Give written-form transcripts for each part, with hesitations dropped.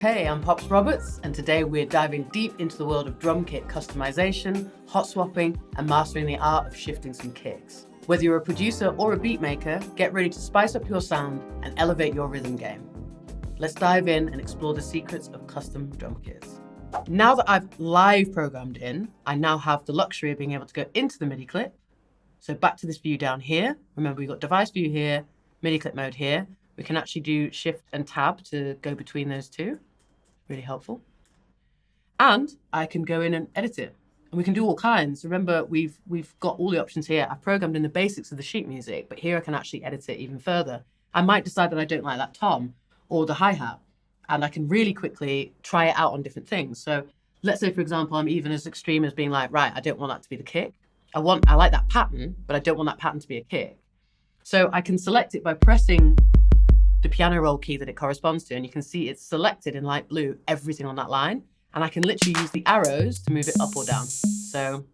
Hey, I'm Pops Roberts, and today we're diving deep into the world of drum kit customization, hot swapping, and mastering the art of shifting some kicks. Whether you're a producer or a beat maker, get ready to spice up your sound and elevate your rhythm game. Let's dive in and explore the secrets of custom drum kits. Now that I've live programmed in, I now have the luxury of being able to go into the MIDI clip. So back to this view down here. Remember, we've got device view here, MIDI clip mode here. We can actually do shift and tab to go between those two. Really helpful. And I can go in and edit it. And we can do all kinds. Remember, we've got all the options here. I've programmed in the basics of the sheet music, but here I can actually edit it even further. I might decide that I don't like that tom or the hi-hat, and I can really quickly try it out on different things. So let's say, for example, I'm even as extreme as being like, right, I don't want that to be the kick. I like that pattern, but I don't want that pattern to be a kick. So I can select it by pressing the piano roll key that it corresponds to, and you can see it's selected in light blue, everything on that line. And I can literally use the arrows to move it up or down. So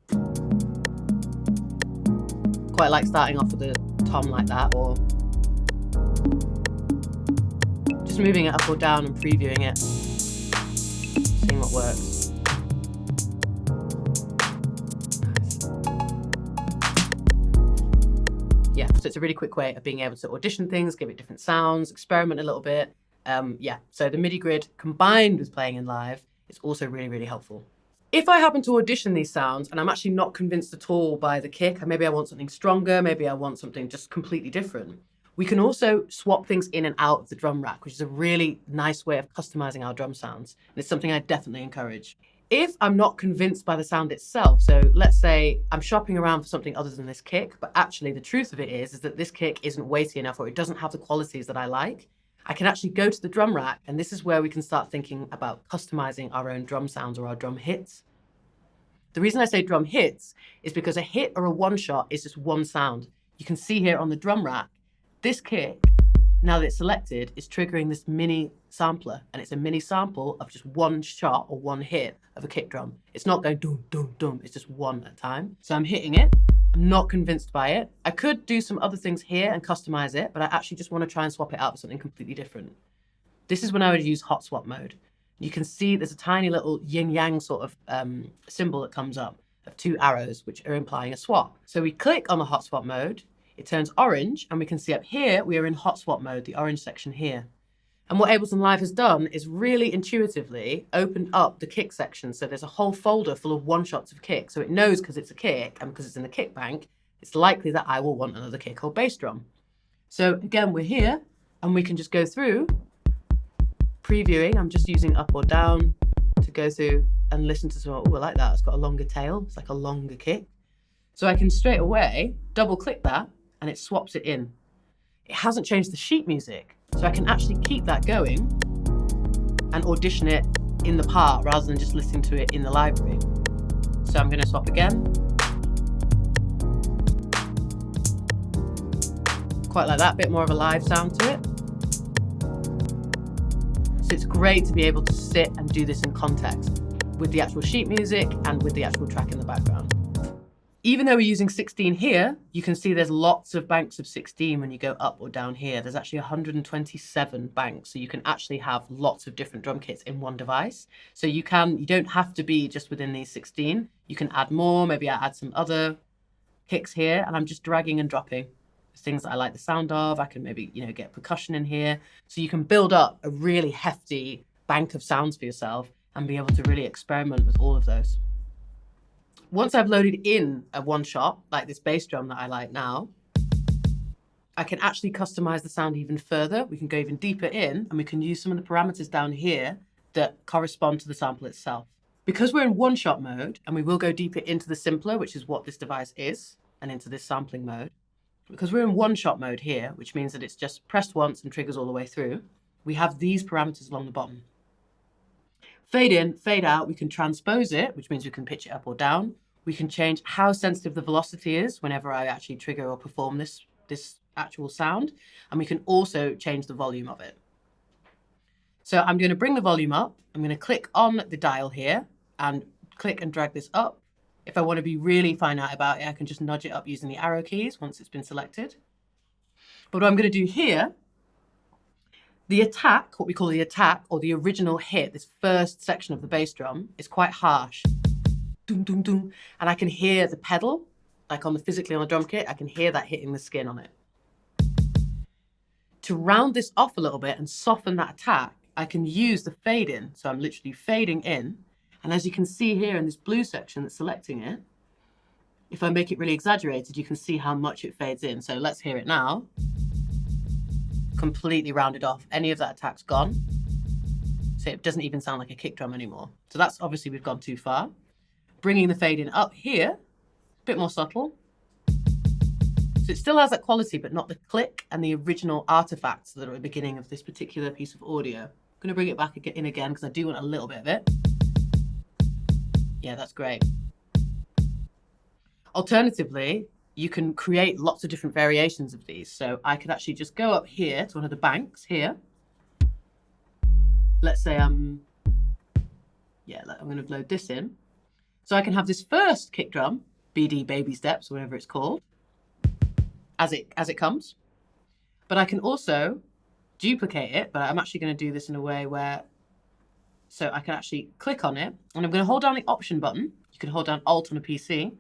quite like starting off with a tom like that, or just moving it up or down and previewing it, seeing what works. Yeah, so it's a really quick way of being able to audition things, give it different sounds, experiment a little bit. So the MIDI grid combined with playing in live is also really, really helpful. If I happen to audition these sounds and I'm actually not convinced at all by the kick, maybe I want something stronger, maybe I want something just completely different, we can also swap things in and out of the drum rack, which is a really nice way of customizing our drum sounds. And it's something I definitely encourage. If I'm not convinced by the sound itself, so let's say I'm shopping around for something other than this kick, but actually the truth of it is that this kick isn't weighty enough or it doesn't have the qualities that I like, I can actually go to the drum rack, and this is where we can start thinking about customizing our own drum sounds or our drum hits. The reason I say drum hits is because a hit or a one shot is just one sound. You can see here on the drum rack, this kick, now that it's selected, is triggering this mini sampler, and it's a mini sample of just one shot or one hit of a kick drum. It's not going dum, dum, dum, it's just one at a time. So I'm hitting it, I'm not convinced by it. I could do some other things here and customize it, but I actually just want to try and swap it out for something completely different. This is when I would use hot swap mode. You can see there's a tiny little yin yang sort of symbol that comes up of two arrows, which are implying a swap. So we click on the hot swap mode, it turns orange, and we can see up here, we are in hot swap mode, the orange section here. And what Ableton Live has done is really intuitively opened up the kick section. So there's a whole folder full of one-shots of kick. So it knows because it's a kick and because it's in the kick bank, it's likely that I will want another kick or bass drum. So again, we're here and we can just go through previewing. I'm just using up or down to go through and listen to some, oh, I like that. It's got a longer tail. It's like a longer kick. So I can straight away double click that and it swaps it in. It hasn't changed the sheet music. So I can actually keep that going and audition it in the part rather than just listening to it in the library. So I'm going to swap again. Quite like that, bit more of a live sound to it. So it's great to be able to sit and do this in context with the actual sheet music and with the actual track in the background. Even though we're using 16 here, you can see there's lots of banks of 16 when you go up or down here. There's actually 127 banks, so you can actually have lots of different drum kits in one device. So you don't have to be just within these 16. You can add more, maybe I add some other kicks here, and I'm just dragging and dropping things that I like the sound of. I can maybe, get percussion in here. So you can build up a really hefty bank of sounds for yourself and be able to really experiment with all of those. Once I've loaded in a one shot, like this bass drum that I like now, I can actually customize the sound even further. We can go even deeper in and we can use some of the parameters down here that correspond to the sample itself. Because we're in one shot mode, and we will go deeper into the simpler, which is what this device is, and into this sampling mode. Because we're in one shot mode here, which means that it's just pressed once and triggers all the way through, we have these parameters along the bottom. Fade in, fade out, we can transpose it, which means we can pitch it up or down. We can change how sensitive the velocity is whenever I actually trigger or perform this actual sound. And we can also change the volume of it. So I'm going to bring the volume up. I'm going to click on the dial here and click and drag this up. If I want to be really fine out about it, I can just nudge it up using the arrow keys once it's been selected. But what I'm going to do here The attack, what we call the attack, or the original hit, this first section of the bass drum, is quite harsh. Doom, doom, doom. And I can hear the pedal, like physically on the drum kit, I can hear that hitting the skin on it. To round this off a little bit and soften that attack, I can use the fade in. So I'm literally fading in. And as you can see here in this blue section that's selecting it, if I make it really exaggerated, you can see how much it fades in. So let's hear it now. Completely rounded off. Any of that attack's gone. So it doesn't even sound like a kick drum anymore. So that's obviously we've gone too far. Bringing the fade in up here, a bit more subtle. So it still has that quality, but not the click and the original artifacts that are at the beginning of this particular piece of audio. I'm going to bring it back in again because I do want a little bit of it. Yeah, that's great. Alternatively, you can create lots of different variations of these. So I could actually just go up here to one of the banks here. Let's say I'm going to load this in. So I can have this first kick drum, BD baby steps, or whatever it's called, as it comes. But I can also duplicate it, but I'm actually going to do this in a way where, so I can actually click on it, and I'm going to hold down the Option button. You can hold down Alt on a PC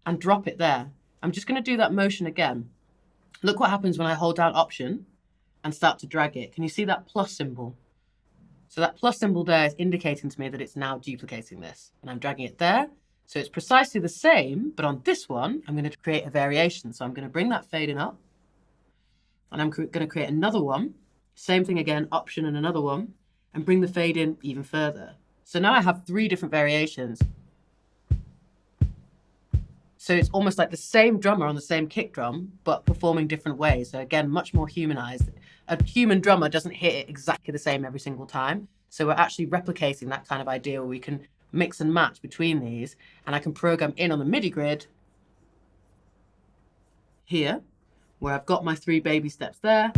and drop it there. I'm just going to do that motion again. Look what happens when I hold down Option and start to drag it. Can you see that plus symbol? So that plus symbol there is indicating to me that it's now duplicating this. And I'm dragging it there. So it's precisely the same, but on this one, I'm going to create a variation. So I'm going to bring that fade in up. And I'm going to create another one. Same thing again, Option and another one. And bring the fade in even further. So now I have 3 different variations. So it's almost like the same drummer on the same kick drum, but performing different ways. So again, much more humanized. A human drummer doesn't hit it exactly the same every single time. So we're actually replicating that kind of idea where we can mix and match between these. And I can program in on the MIDI grid here, where I've got my 3 baby steps there.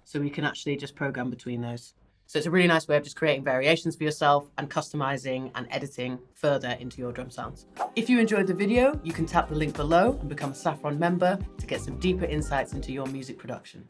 So we can actually just program between those. So it's a really nice way of just creating variations for yourself and customizing and editing further into your drum sounds. If you enjoyed the video, you can tap the link below and become a Saffron member to get some deeper insights into your music production.